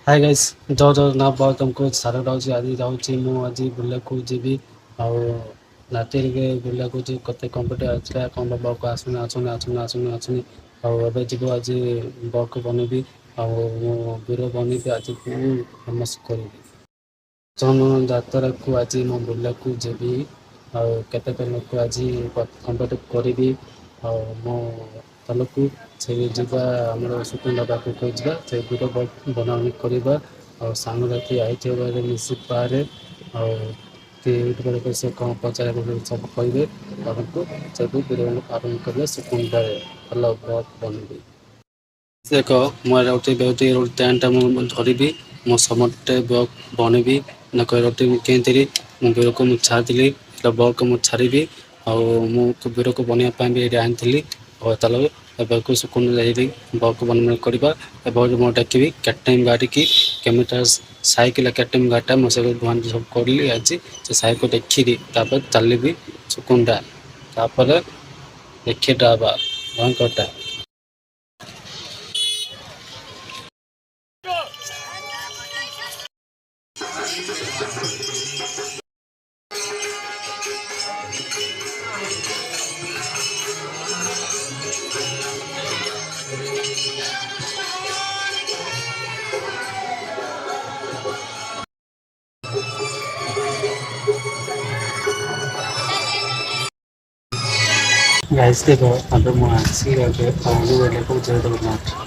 high guys ଜୟ ଜଗନ୍ନାଥ ଭାଇ ତୁମକୁ ସାର ରହୁଛି ଆଜି ଯାଉଛି ମୁଁ ଆଜି ବୁଲିବାକୁ ଯିବି ଆଉ ରାତିରେ ବୁଲିବାକୁ ଯିବି କେତେ କମ୍ପ୍ୟୁଟର ଆସିଲା କ'ଣ ବକ୍ ଆସୁନି ଆଉ ଏବେ ଯିବୁ ଆଜି ବକ୍ ବନେଇବି ଆଉ ମୁଁ ବିର ବନେଇବି ଆଜି ଫେମସ୍ କରିବି ଜନ ଯାତ୍ରାକୁ ଆଜି ମୁଁ ବୁଲିବାକୁ ଯିବି ଆଉ କେତେକ ଲୋକ ଆଜି କମ୍ପ୍ୟୁଟର କରିବି ଆଉ ମୁଁ ତଲକୁ ସେ ଯିବା ଆମର ସୁକୁଣ୍ଡା ପାଖକୁ ଯିବା ସେ ଦୂର ବନାବନି କରିବା ଆଉ ସାଙ୍ଗସାଥି ଆଇଥିବାରେ ମିଶିପାରେ ଆଉ କି ସେ କ'ଣ ପଚାର ସବୁ କହିବେ ଆମକୁ ସବୁ ଆରମ୍ଭ କରିବା ସୁକୁଣ୍ଡାରେ ଭଲ ବନିବି ଦେଖ ମୁଁ ଟା ମୁଁ ଧରିବି ମୁଁ ସମସ୍ତେ ବନେଇବି ନା ରୁଟି କେମିତି ମୁଁ ବେଳକୁ ମୁଁ ଛାଡ଼ିଥିଲି ବଲ୍କ ମୁଁ ଛାଡ଼ିବି ଆଉ ମୁଁ କୁବୀରକୁ ବନେଇବା ପାଇଁ ବି ଏଇଠି ଆଣିଥିଲି ଆଉ ତାହେଲେ ଏବେକୁ ସୁକୁନ ଯାଇକି ବଲ୍କ ବନ କରିବା ଏବଂ ମୁଁ ଡାକିବି କେଟାଇମ୍ ଗାଡ଼ିକି କେମିଟା ସାଇକେଲ କେଟାଇମ୍ ଗାଡ଼ିଟା ମୁଁ ସବୁ ଧୁଆଁ ସବୁ କରିଲି ଆଜି ସେ ସାଇକେଲ ଦେଖିଲି ତାପରେ ଚାଲିବି ସୁକୁଣ୍ଡା ତାପରେ ଦେଖିଟା ହେବା ଭୟଙ୍କରଟା ଗାଇସ୍ ଦେଖ अब ମୁଁ ଆସିକି ଏବେ ପାଣି ବେଳକୁ ଜୟ ଜଗନ୍ନାଥ